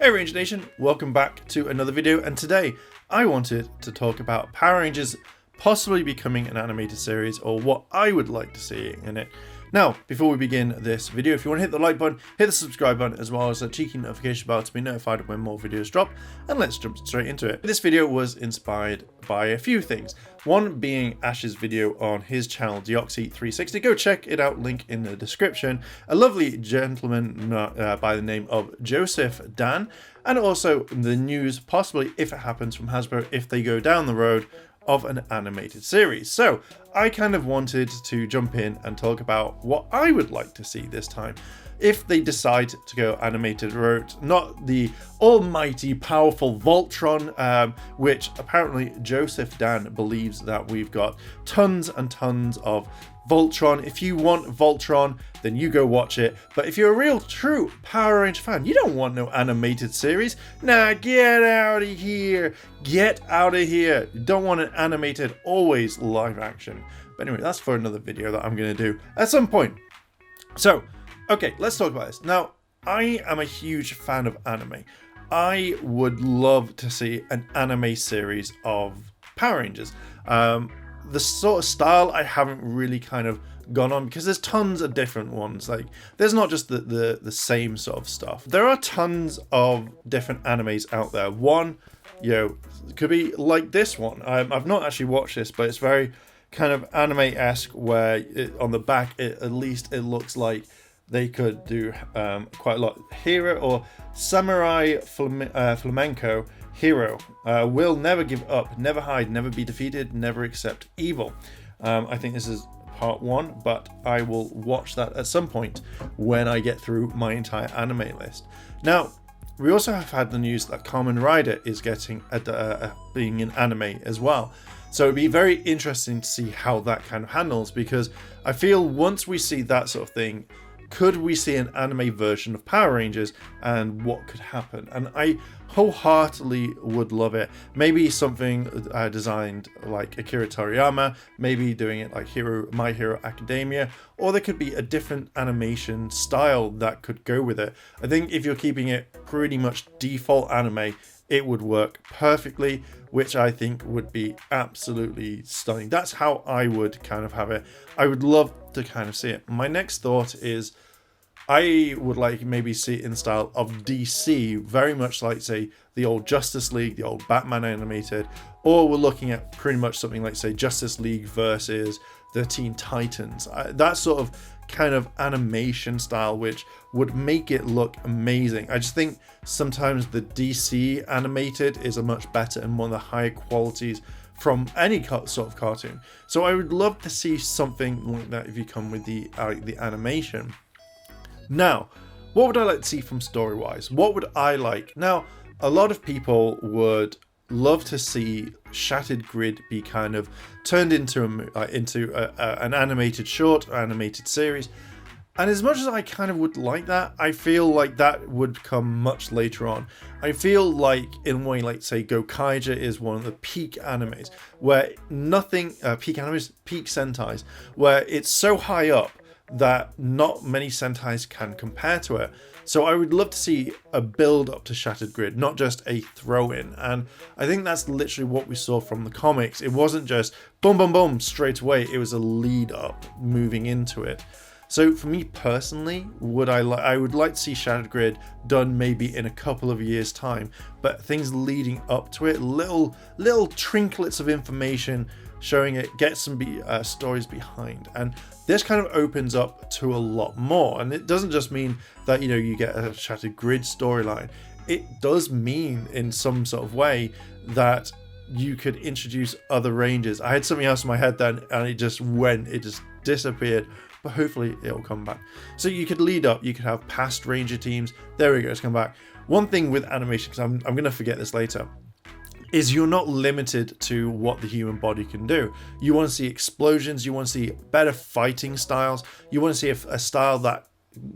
Hey Ranger Nation, welcome back to another video, and today I wanted to talk about Power Rangers possibly becoming an animated series, or what I would like to see in it. Now, before we begin this video, if you want to hit the like button, hit the subscribe button, as well as a cheeky notification bell to be notified when more videos drop, and let's jump straight into it. This video was inspired by a few things. One being Ash's video on his channel, Deoxy360. Go check it out, link in the description. A lovely gentleman by the name of Joseph Dan, and also the news, possibly if it happens, from Hasbro if they go down the road of an animated series. So I kind of wanted to jump in and talk about what I would like to see this time if they decide to go animated route, not the almighty powerful Voltron, which apparently Joseph Dan believes that we've got tons and tons of Voltron. If you want Voltron, then you go watch it. But if you're a real true Power Ranger fan, you don't want no animated series. Nah, get out of here. Get out of here. You don't want an animated, always live action. But anyway, that's for another video that I'm going to do at some point. So, okay, let's talk about this. Now, I am a huge fan of anime. I would love to see an anime series of Power Rangers. The sort of style I haven't really kind of gone on, because there's tons of different ones. Like, there's not just the same sort of stuff. There are tons of different animes out there. One, you know, could be like this one. I've not actually watched this, but it's very kind of anime-esque, where on the back, at least it looks like they could do quite a lot. Hero or Samurai Flamenco Hero will never give up, never hide, never be defeated, never accept evil. I think this is part one, but I will watch that at some point when I get through my entire anime list. Now, we also have had the news that Kamen Rider is getting being an anime as well. So it'd be very interesting to see how that kind of handles, because I feel once we see that sort of thing, could we see an anime version of Power Rangers, and what could happen? And I wholeheartedly would love it. Maybe something designed like Akira Toriyama, maybe doing it like My Hero Academia, or there could be a different animation style that could go with it. I think if you're keeping it pretty much default anime, it would work perfectly, which I think would be absolutely stunning. That's how I would kind of have it. I would love to kind of see it. My next thought is I would like maybe see it in style of DC, very much like, say, the old Justice League, the old Batman animated, or we're looking at pretty much something like, say, Justice League versus the Teen Titans. That sort of kind of animation style, which would make it look amazing. I just think sometimes the DC animated is a much better and one of the higher qualities from any sort of cartoon. So I would love to see something like that if you come with the animation. Now, what would I like to see from story-wise? What would I like? Now, a lot of people would love to see Shattered Grid be kind of turned into an animated short or animated series. And as much as I kind of would like that, I feel like that would come much later on. I feel like, in a way, like, say, Gokaiger is one of the peak animes, where nothing, peak Sentais, where it's so high up that not many Sentais can compare to it. So I would love to see a build up to Shattered Grid, not just a throw in. And I think that's literally what we saw from the comics. It wasn't just boom, boom, boom straight away. It was a lead up moving into it. So for me personally, I would like to see Shattered Grid done maybe in a couple of years' time, but things leading up to it, little trinklets of information showing it, get some stories behind, and this kind of opens up to a lot more. And it doesn't just mean that, you know, you get a Shattered Grid storyline. It does mean in some sort of way that you could introduce other Rangers. I had something else in my head then, and it just disappeared. But hopefully it'll come back. So you could lead up, you could have past Ranger teams. There we go, it's come back. One thing with animation, because I'm going to forget this later, is you're not limited to what the human body can do. You want to see explosions, you want to see better fighting styles, you want to see a style that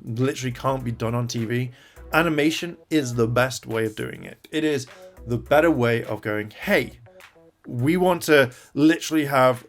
literally can't be done on TV. Animation is the best way of doing it. It is the better way of going, hey, we want to literally have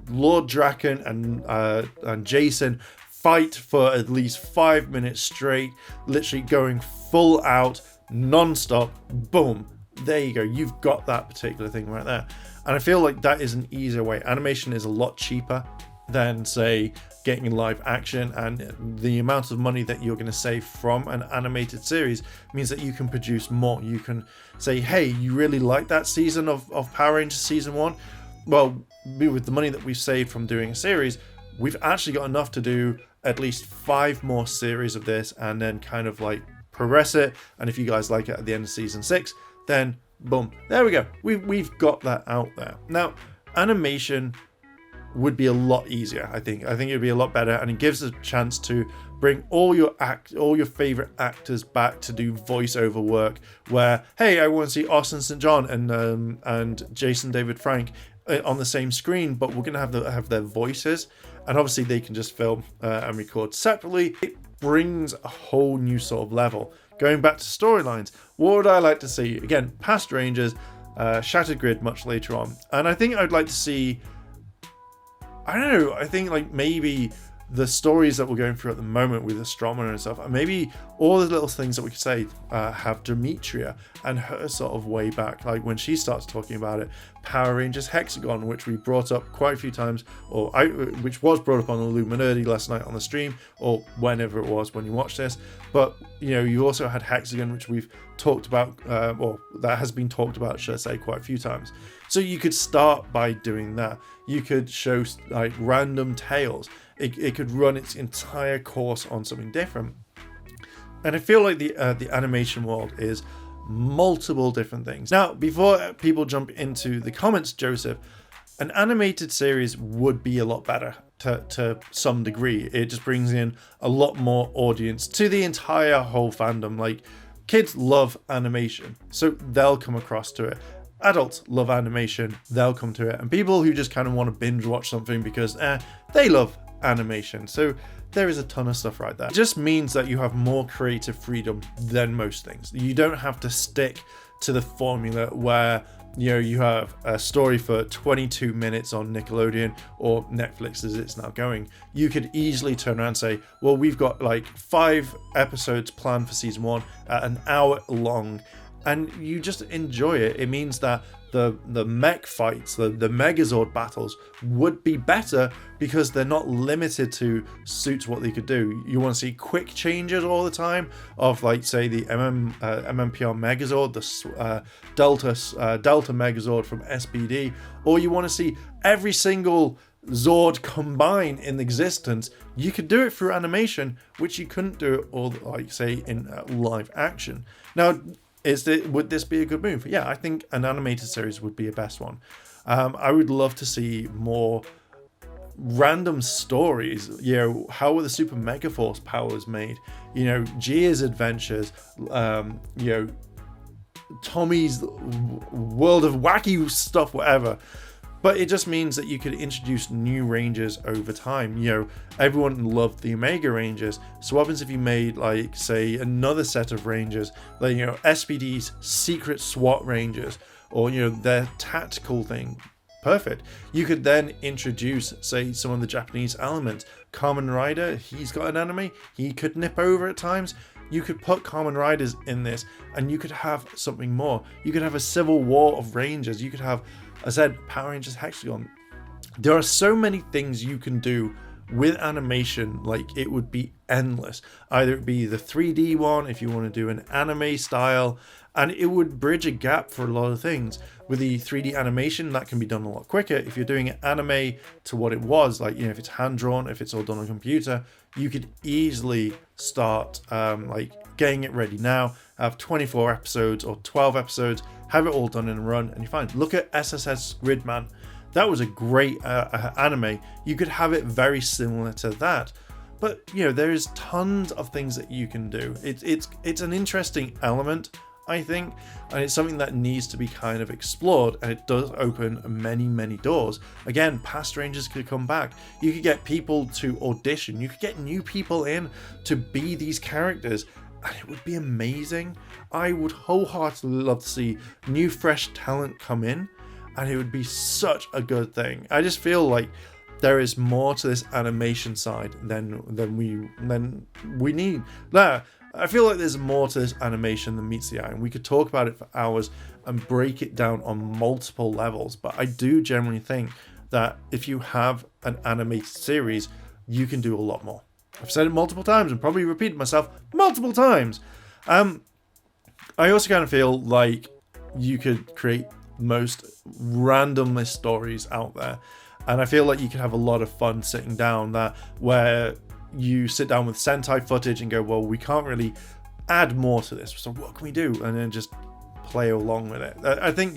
Lord Draken and Jason fight for at least 5 minutes straight, literally going full out, non-stop, boom, there you go, you've got that particular thing right there. And I feel like that is an easier way. Animation is a lot cheaper than, say, getting live action, and the amount of money that you're going to save from an animated series means that you can produce more. You can say, hey, you really like that season of Power Rangers season 1? Well, with the money that we've saved from doing a series, we've actually got enough to do at least 5 more series of this, and then kind of like progress it. And if you guys like it at the end of season 6, then boom, there we go, we've got that out there. Now, animation would be a lot easier. I think it'd be a lot better, and it gives a chance to bring all your favorite actors back to do voiceover work, where, hey, I want to see Austin St. John and Jason David Frank on the same screen, but we're gonna have their voices, and obviously they can just film and record separately. It brings a whole new sort of level. Going back to storylines, what would I like to see? Again, past Rangers, Shattered Grid much later on, and I think I'd like to see, I don't know, I think like maybe the stories that we're going through at the moment with Astronomer and stuff, and maybe all the little things that we could say have Demetria and her sort of way back, like when she starts talking about it, Power Rangers Hexagon, which we brought up quite a few times, which was brought up on Illuminati last night on the stream, or whenever it was when you watch this. But you know, you also had Hexagon, which we've talked about, or that has been talked about, should I say, quite a few times. So you could start by doing that. You could show like random tales. It could run its entire course on something different. And I feel like the animation world is multiple different things. Now, before people jump into the comments, Joseph, an animated series would be a lot better to some degree. It just brings in a lot more audience to the entire whole fandom. Like, kids love animation, so they'll come across to it. Adults love animation, they'll come to it. And people who just kind of want to binge watch something because they love animation. So there is a ton of stuff right there. It just means that you have more creative freedom than most things. You don't have to stick to the formula where, you know, you have a story for 22 minutes on Nickelodeon or Netflix as it's now going. You could easily turn around and say, well, we've got like 5 episodes planned for season 1 at an hour long, and you just enjoy it. It means that the mech fights, the Megazord battles would be better because they're not limited to suits what they could do. You want to see quick changes all the time of, like, say, the MMPR Megazord, the Delta Megazord from SPD, or you want to see every single Zord combine in existence. You could do it through animation, which you couldn't do it all, like, say, in live action. Now, would this be a good move? Yeah, I think an animated series would be a best one. I would love to see more random stories. You know, how were the Super Megaforce powers made? You know, Gia's adventures. You know, Tommy's world of wacky stuff, whatever. But it just means that you could introduce new Rangers over time. You know, everyone loved the Omega Rangers. So what happens if you made, like, say, another set of Rangers, like, you know, SPD's Secret SWAT Rangers, or, you know, their tactical thing? Perfect. You could then introduce, say, some of the Japanese elements. Kamen Rider, he's got an anime. He could nip over at times. You could put Kamen Riders in this, and you could have something more. You could have a civil war of Rangers. You could have, I said, Power Rangers Hexagon. There are so many things you can do with animation, like, it would be endless. Either it be the 3D one, if you want to do an anime style, and it would bridge a gap for a lot of things. With the 3D animation, that can be done a lot quicker. If you're doing an anime to what it was, like, you know, if it's hand-drawn, if it's all done on a computer, you could easily start, like, getting it ready now, have 24 episodes or 12 episodes, have it all done in a run, and you're fine. Look at SSS Gridman. That was a great anime. You could have it very similar to that. But, you know, there is tons of things that you can do. It's an interesting element, I think, and it's something that needs to be kind of explored, and it does open many doors. Again, past Rangers could come back. You could get people to audition. You could get new people in to be these characters, and it would be amazing. I would wholeheartedly love to see new, fresh talent come in, and it would be such a good thing. I just feel like there is more to this animation side than we need. There, I feel like there's more to this animation than meets the eye, and we could talk about it for hours and break it down on multiple levels, but I do generally think that if you have an animated series, you can do a lot more. I've said it multiple times and probably repeated myself multiple times. I also kind of feel like you could create most randomest stories out there, and I feel like you could have a lot of fun sitting down there where you sit down with Sentai footage and go, well, we can't really add more to this, so what can we do? And then just play along with it. I think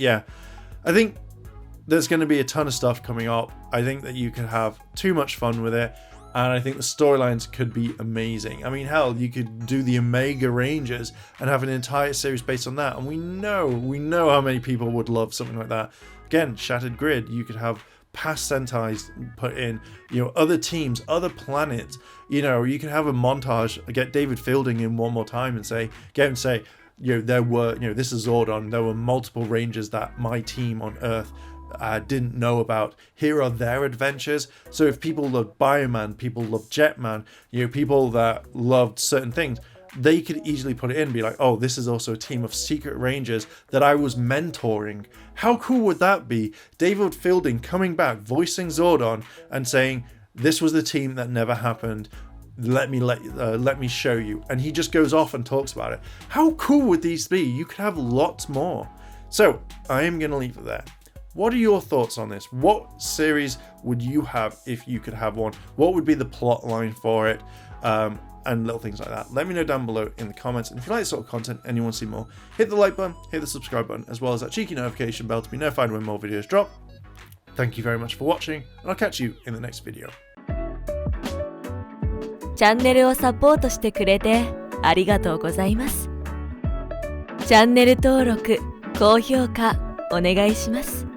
there's going to be a ton of stuff coming up. I think that you could have too much fun with it, and I think the storylines could be amazing. I mean, hell, you could do the Omega Rangers and have an entire series based on that, and we know how many people would love something like that. Again, Shattered Grid, you could have past Sentais put in, other teams, other planets. You can have a montage, get David Fielding in one more time and say, there were, this is Zordon, there were multiple Rangers that my team on Earth didn't know about. Here are their adventures. So if people loved Bioman, people loved Jetman, people that loved certain things, they could easily put it in and be like, oh, this is also a team of secret rangers that I was mentoring. How cool would that be? David Fielding coming back, voicing Zordon and saying, this was the team that never happened. Let me show you. And he just goes off and talks about it. How cool would these be? You could have lots more. So I am going to leave it there. What are your thoughts on this? What series would you have if you could have one? What would be the plot line for it? And little things like that. Let me know down below in the comments. And if you like this sort of content and you want to see more, hit the like button, hit the subscribe button, as well as that cheeky notification bell to be notified when more videos drop. Thank you very much for watching, and I'll catch you in the next video. チャンネルをサポートしてくれてありがとうございます。チャンネル登録、高評価お願いします。